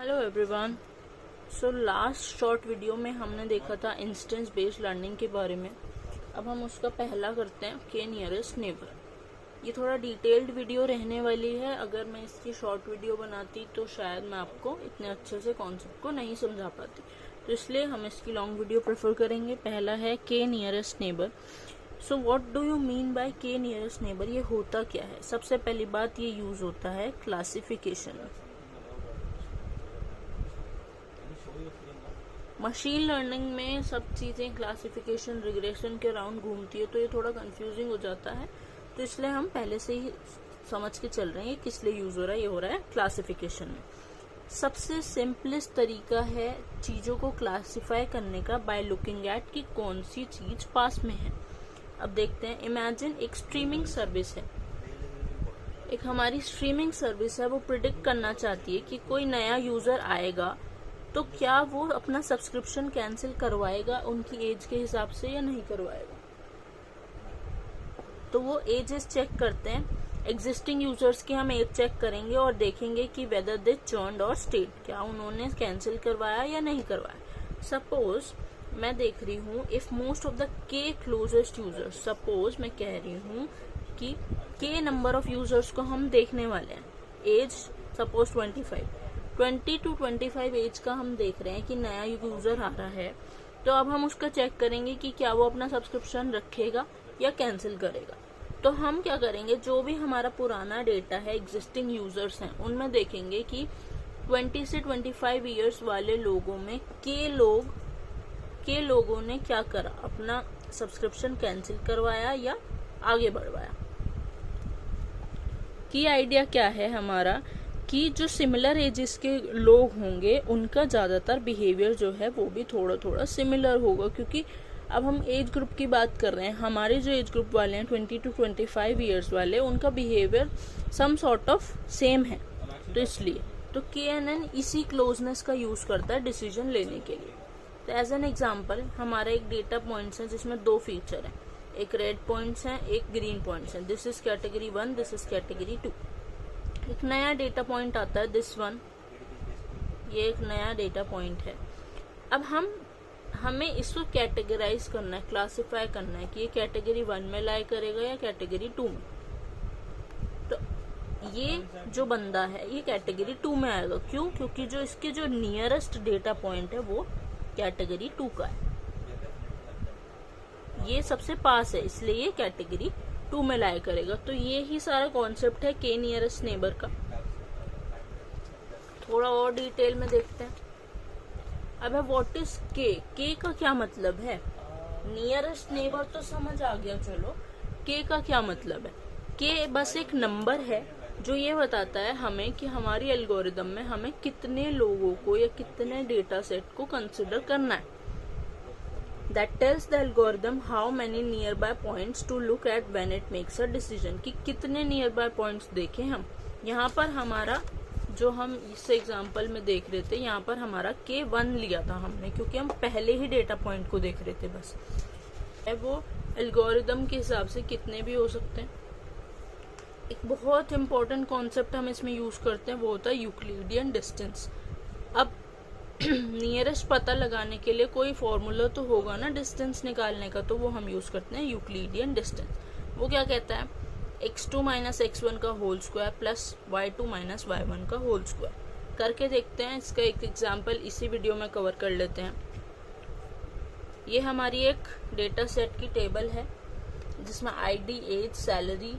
Hello everyone. So last short video में हमने देखा था इंस्टेंस बेस्ड लर्निंग के बारे में। अब हम उसका पहला करते हैं के नियरेस्ट नेबर। ये थोड़ा डिटेल्ड वीडियो रहने वाली है। अगर मैं इसकी शॉर्ट वीडियो बनाती तो शायद मैं आपको इतने अच्छे से कॉन्सेप्ट को नहीं समझा पाती, तो इसलिए हम इसकी लॉन्ग वीडियो प्रेफर करेंगे। पहला है के nearest neighbour. So what do you mean by के नियरेस्ट नेबर? ये होता क्या है? सबसे पहली बात, ये यूज होता है क्लासिफिकेशन में। मशीन लर्निंग में सब चीज़ें क्लासिफिकेशन रिग्रेशन के राउंड घूमती है, तो ये थोड़ा कंफ्यूजिंग हो जाता है। तो इसलिए हम पहले से ही समझ के चल रहे हैं ये किस लिए यूज हो रहा है। ये हो रहा है क्लासिफिकेशन में। सबसे सिंपलेस्ट तरीका है चीज़ों को क्लासिफाई करने का बाय लुकिंग एट कि कौन सी चीज पास में है। अब देखते हैं। इमेजिन एक स्ट्रीमिंग सर्विस है। एक हमारी स्ट्रीमिंग सर्विस है, वो प्रिडिक्ट करना चाहती है कि कोई नया यूजर आएगा तो क्या वो अपना सब्सक्रिप्शन कैंसिल करवाएगा उनकी एज के हिसाब से या नहीं करवाएगा। तो वो एजेस चेक करते हैं। एग्जिस्टिंग यूजर्स की हम एज चेक करेंगे और देखेंगे कि वेदर दे चर्न्ड और स्टेड, क्या उन्होंने कैंसिल करवाया या नहीं करवाया। सपोज मैं देख रही हूँ इफ मोस्ट ऑफ द के क्लोजेस्ट यूजर्स, सपोज मैं कह रही हूँ कि के नंबर ऑफ यूजर्स को हम देखने वाले हैं। एज सपोज 20 to 25 एज का हम देख रहे हैं कि नया यूजर आ रहा है। तो अब हम उसका चेक करेंगे कि क्या वो अपना सब्सक्रिप्शन रखेगा या कैंसिल करेगा। तो हम क्या करेंगे, जो भी हमारा पुराना डेटा है, एग्जिस्टिंग यूजर्स हैं, उनमें देखेंगे कि 20 से 25 ईयर्स वाले लोगों में के लोगों ने क्या करा, अपना सब्सक्रिप्शन कैंसिल करवाया या आगे बढ़वाया। की आइडिया क्या है हमारा कि जो सिमिलर एजेस के लोग होंगे उनका ज़्यादातर बिहेवियर जो है वो भी थोड़ा थोड़ा सिमिलर होगा, क्योंकि अब हम एज ग्रुप की बात कर रहे हैं। हमारे जो एज ग्रुप वाले हैं 20 to 25 ईयर्स वाले, उनका behaviour some sort of same है। तो इसलिए तो KNN इसी क्लोजनेस का यूज करता है डिसीजन लेने के लिए। तो एज एन एग्जाम्पल, हमारा एक डेटा पॉइंट्स है जिसमें दो फीचर हैं, एक रेड पॉइंट्स हैं, एक ग्रीन पॉइंट्स हैं। This is category 1, this is category 2। एक नया डेटा पॉइंट आता है, दिस वन, ये एक नया डेटा पॉइंट है। अब हमें इसको कैटेगराइज करना है, क्लासिफाई करना है कि ये कैटेगरी 1 में लाई करेगा या कैटेगरी 2 में। तो ये जो बंदा है ये कैटेगरी 2 में आएगा। क्यों? क्योंकि जो इसके जो नियरेस्ट डेटा पॉइंट है वो कैटेगरी 2 का है, ये सबसे पास है, इसलिए ये कैटेगरी 2 में लाई करेगा। तो ये ही सारा कॉन्सेप्ट है के नियरेस्ट नेबर का। थोड़ा और डिटेल में देखते हैं। अब है व्हाट इज के का क्या मतलब है? नियरेस्ट नेबर तो समझ आ गया, चलो के का क्या मतलब है? के बस एक नंबर है जो ये बताता है हमें कि हमारी एल्गोरिदम में हमें कितने लोगों को या कितने डेटा सेट को कंसिडर करना है। That tells the algorithm how many nearby points to look at when it makes a decision, कि कितने nearby points देखें हम। यहाँ पर हमारा जो हम इस एग्जांपल में देख रहे थे, यहाँ पर हमारा K1 लिया था हमने, क्योंकि हम पहले ही डेटा पॉइंट को देख रहे थे। बस वो एल्गोरिदम के हिसाब से कितने भी हो सकते हैं। एक बहुत इंपॉर्टेंट कॉन्सेप्ट हम इसमें यूज करते हैं, वो होता है यूक्लिडियन डिस्टेंस। अब नियरेस्ट पता लगाने के लिए कोई फॉर्मूला तो होगा ना डिस्टेंस निकालने का, तो वो हम यूज करते हैं यूक्लिडियन डिस्टेंस। वो क्या कहता है? x2 माइनस x1 का whole square plus y2 minus y1 का होल स्क्वायर। करके देखते हैं। इसका एक एग्जांपल इसी वीडियो में कवर कर लेते हैं। ये हमारी एक डेटा सेट की टेबल है जिसमें ID, एज, सैलरी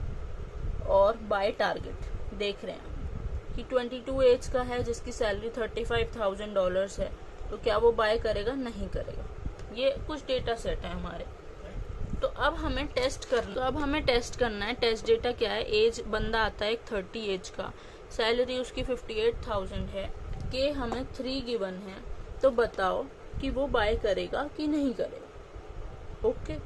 और बाय टारगेट देख रहे हैं कि 22 एज का है जिसकी सैलरी $35,000 है। तो क्या वो बाय करेगा? नहीं करेगा। ये कुछ डेटा सेट है हमारे। तो अब हमें टेस्ट करना है। टेस्ट डेटा क्या है? एज बंदा आता है एक 30 एज का, सैलरी उसकी 58,000 है, के हमें 3 गिवन है। तो बताओ कि वो बाय करेगा कि नहीं करेगा। ओके,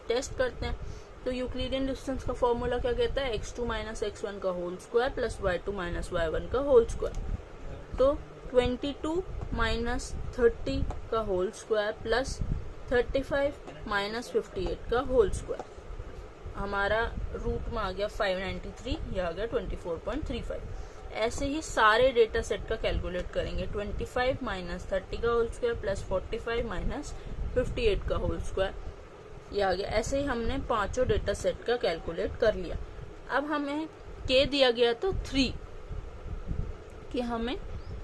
टेस्ट करते हैं। तो यूक्लिडियन डिस्टेंस का फॉर्मूला क्या कहता है? x2 माइनस x1 का whole square plus y2 minus y1 का होल स्क्वायर। तो 22 माइनस 30 का होल स्क्वायर प्लस 35 माइनस 58 का होल स्क्वायर। हमारा रूट में आ गया 593, यह आ गया 24.35। ऐसे ही सारे डेटा सेट का कैलकुलेट करेंगे। 25 माइनस 30 का होल स्क्वायर प्लस 45 माइनस 58 का होल स्क्वायर, ये आ गया। ऐसे ही हमने पांचों डेटा सेट का कैलकुलेट कर लिया। अब हमें के दिया गया था 3, कि हमें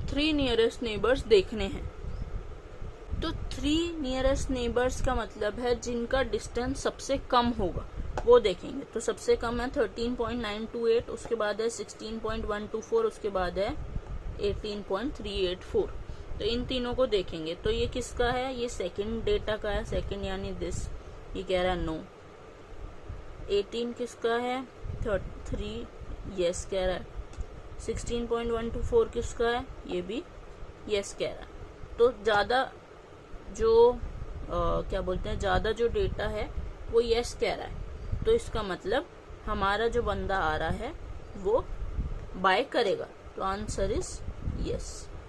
3 नियरेस्ट नेबर्स देखने हैं। तो 3 नियरेस्ट नेबर्स का मतलब है जिनका डिस्टेंस सबसे कम होगा वो देखेंगे। तो सबसे कम है 13.928, उसके बाद है 16.124, उसके बाद है 18.384। तो इन तीनों को देखेंगे। तो ये किसका है? ये सेकंड डेटा का है, सेकंड यानी दिस। ये कह रहा है नो। 18 किसका है? 3 यस कह रहा है। 16.124 किसका है? ये भी यस कह रहा है। तो ज्यादा जो क्या बोलते हैं, ज्यादा जो डेटा है वो यस कह रहा है। तो इसका मतलब हमारा जो बंदा आ रहा है वो बाय करेगा। तो आंसर इज यस।